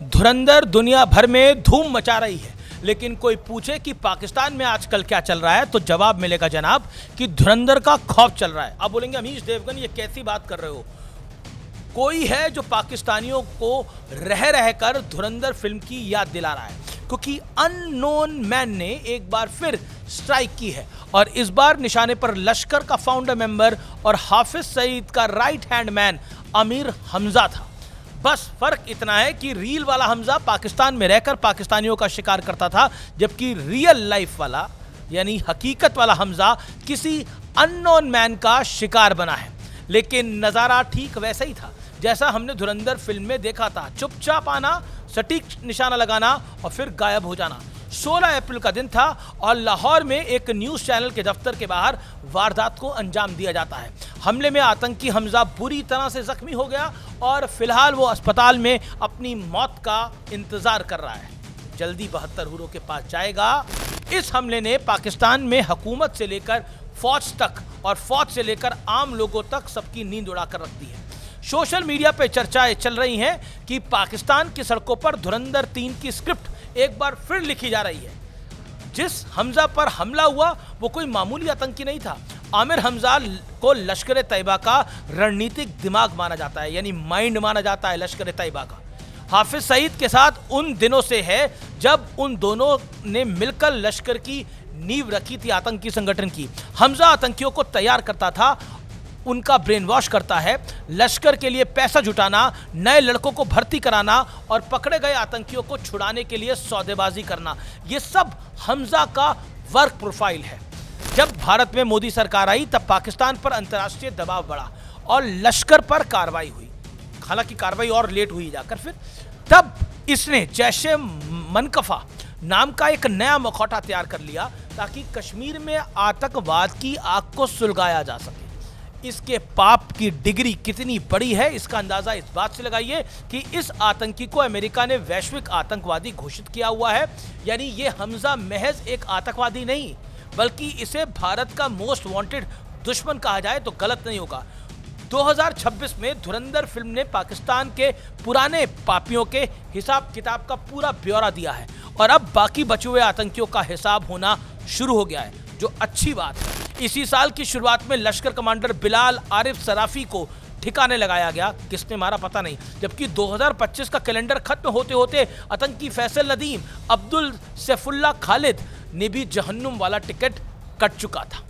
धुरंधर दुनिया भर में धूम मचा रही है, लेकिन कोई पूछे कि पाकिस्तान में आजकल क्या चल रहा है तो जवाब मिलेगा जनाब कि धुरंधर का खौफ चल रहा है। अब बोलेंगे अमीश देवगन ये कैसी बात कर रहे हो? कोई है जो पाकिस्तानियों को रह रहकर धुरंधर फिल्म की याद दिला रहा है, क्योंकि अननोन मैन ने एक बार फिर स्ट्राइक की है और इस बार निशाने पर लश्कर का फाउंडर मेंबर और हाफिज सईद का right hand man Aamir Hamza था। बस फर्क इतना है कि रील वाला हमजा पाकिस्तान में रहकर पाकिस्तानियों का शिकार करता था, जबकि रियल लाइफ वाला यानी हकीकत वाला हमजा किसी अननोन मैन का शिकार बना है। लेकिन नज़ारा ठीक वैसा ही था जैसा हमने धुरंधर फिल्म में देखा था, चुपचाप आना, सटीक निशाना लगाना और फिर गायब हो जाना। 16 अप्रैल का दिन था और लाहौर में एक न्यूज़ चैनल के दफ्तर के बाहर वारदात को अंजाम दिया जाता है। हमले में आतंकी हमजा बुरी तरह से जख्मी हो गया और फिलहाल वो अस्पताल में अपनी मौत का इंतजार कर रहा है। जल्दी 72 हूरों के पास जाएगा। इस हमले ने पाकिस्तान में हुकूमत से लेकर फौज तक और फौज से लेकर आम लोगों तक सबकी नींद उड़ाकर रख दी है। सोशल मीडिया पे चर्चाएं चल रही हैं कि पाकिस्तान की सड़कों पर धुरंधर 3 की स्क्रिप्ट एक बार फिर लिखी जा रही है। जिस हमजा पर हमला हुआ वो कोई मामूली आतंकी नहीं था। आमिर हमजा को लश्कर तैयबा का रणनीतिक दिमाग माना जाता है, यानी माइंड माना जाता है लश्कर तैयबा का। हाफिज सईद के साथ उन दिनों से है जब उन दोनों ने मिलकर लश्कर की नींव रखी थी आतंकी संगठन की। हमजा आतंकियों को तैयार करता था, उनका ब्रेन वॉश करता है, लश्कर के लिए पैसा जुटाना, नए लड़कों को भर्ती कराना और पकड़े गए आतंकियों को छुड़ाने के लिए सौदेबाजी करना, ये सब हमजा का वर्क प्रोफाइल है। जब भारत में मोदी सरकार आई तब पाकिस्तान पर अंतर्राष्ट्रीय दबाव बढ़ा और लश्कर पर कार्रवाई हुई। हालांकि कार्रवाई और लेट हुई जाकर फिर तब इसने जैशे मनकफा नाम का एक नया मखौटा तैयार कर लिया ताकि कश्मीर में आतंकवाद की आग को सुलगाया जा सके। इसके पाप की डिग्री कितनी बड़ी है इसका अंदाजा इस बात से लगाइए कि इस आतंकी को अमेरिका ने वैश्विक आतंकवादी घोषित किया हुआ है। यानी ये हमजा महज एक आतंकवादी नहीं बल्कि इसे भारत का मोस्ट वांटेड दुश्मन कहा जाए तो गलत नहीं होगा। 2026 में धुरंधर फिल्म ने पाकिस्तान के पुराने पापियों के हिसाब किताब का पूरा ब्यौरा दिया है और अब बाकी बचे हुए आतंकियों का हिसाब होना शुरू हो गया है, जो अच्छी बात है। इसी साल की शुरुआत में लश्कर कमांडर बिलाल आरिफ सराफी को ठिकाने लगाया गया, किसने मारा पता नहीं, जबकि 2025 का कैलेंडर खत्म होते होते आतंकी फैसल नदीम अब्दुल सैफुल्लाह खालिद ने भी जहन्नुम वाला टिकट कट चुका था।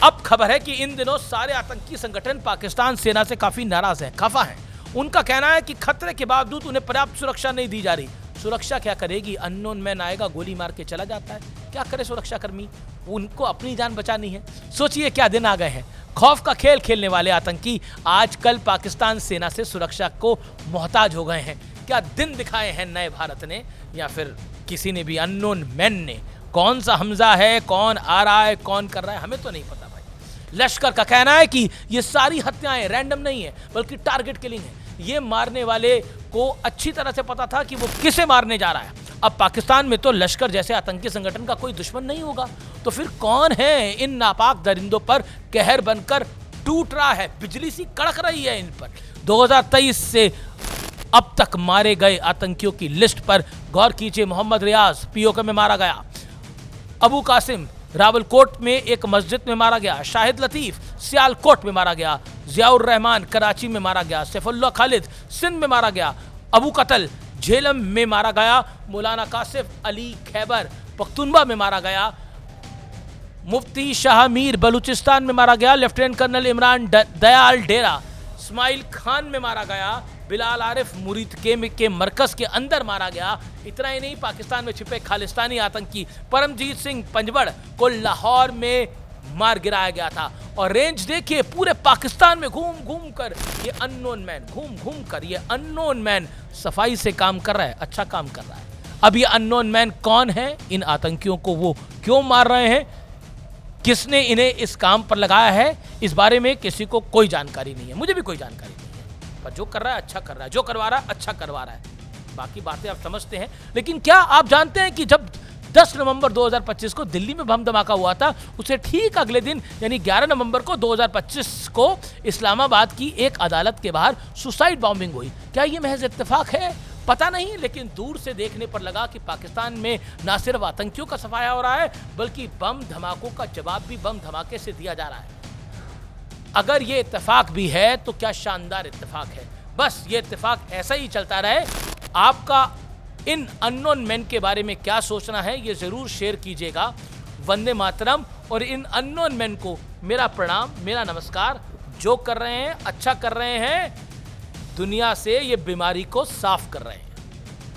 अब खबर है कि इन दिनों सारे आतंकी संगठन पाकिस्तान सेना से काफी नाराज हैं, खफा हैं। उनका कहना है कि खतरे के बावजूद उन्हें पर्याप्त सुरक्षा नहीं दी जा रही। सुरक्षा क्या करेगी? अननोन मैन आएगा, गोली मार के चला जाता है। क्या करे सुरक्षाकर्मी? उनको अपनी जान बचानी है। सोचिए क्या दिन आ गए हैं। खौफ का खेल खेलने वाले आतंकी आजकल पाकिस्तान सेना से सुरक्षा को मोहताज हो गए हैं। क्या दिन दिखाए हैं नए भारत ने या फिर किसी ने भी अननोन मैन ने? कौन सा हमजा है, कौन आ रहा है, कौन कर रहा है, हमें तो नहीं पता भाई। लश्कर का कहना है कि ये सारी हत्याएं रैंडम नहीं है बल्कि टारगेट किलिंग है। ये मारने वाले को अच्छी तरह से पता था कि वो किसे मारने जा रहा है। अब पाकिस्तान में तो लश्कर जैसे आतंकी संगठन का कोई दुश्मन नहीं होगा, तो फिर कौन है इन नापाक दरिंदों पर कहर बनकर टूट रहा है? बिजली सी कड़क रही है इन पर। 2023 से अब तक मारे गए आतंकियों की लिस्ट पर गौर कीजिए। मोहम्मद रियाज पीओके में मारा गया, अबू कासिम रावलकोट में एक मस्जिद में मारा गया, शाहिद लतीफ सियालकोट में मारा गया, जियाउर रहमान कराची में मारा गया, सैफुल्लाह खालिद सिंध में मारा गया, अबू कतल झेलम में मारा गया, मौलाना कासिफ अली खैबर पख्तूनबा में मारा गया, मुफ्ती शाह मीर बलूचिस्तान में मारा गया, लेफ्टिनेंट कर्नल इमरान दयाल डेरा इस्माइल खान में मारा गया, बिलाल आरिफ मुरीद के मरकज के अंदर मारा गया। इतना ही नहीं, पाकिस्तान में छिपे खालिस्तानी आतंकी परमजीत सिंह पंजवड़ को लाहौर में मार गिराया गया था। और रेंज देखिए, पूरे पाकिस्तान में घूम घूम कर ये अननोन मैन सफाई से काम कर रहा है, अच्छा काम कर रहा है। अब ये अननोन मैन कौन है? इन आतंकियों को वो क्यों मार रहे हैं? किसने इन्हें इस काम पर लगाया है? इस बारे में किसी को कोई जानकारी नहीं है, मुझे भी कोई जानकारी नहीं है। पर जो कर रहा है अच्छा कर रहा है, जो करवा रहा है अच्छा करवा रहा है। बाकी बातें आप समझते हैं। लेकिन क्या आप जानते हैं कि जब 10 नवंबर 2025 को दिल्ली में बम धमाका हुआ था, उसे ठीक अगले दिन यानी 11 नवंबर को 2025 को इस्लामाबाद की एक अदालत के बाहर सुसाइड बॉम्बिंग हुई? क्या ये महज इत्तेफाक है? पता नहीं, लेकिन दूर से देखने पर लगा कि पाकिस्तान में ना सिर्फ आतंकियों का सफाया हो रहा है, बल्कि बम धमाकों का जवाब भी बम धमाके से दिया जा रहा है। अगर ये इत्तेफाक भी है तो क्या शानदार इत्तेफाक है। बस ये इत्तेफाक ऐसा ही चलता रहे। आपका इन अननोन मैन के बारे में क्या सोचना है, ये जरूर शेयर कीजिएगा। वंदे मातरम। और इन अननोन मैन को मेरा प्रणाम, मेरा नमस्कार। जो कर रहे हैं अच्छा कर रहे हैं, दुनिया से ये बीमारी को साफ कर रहे हैं।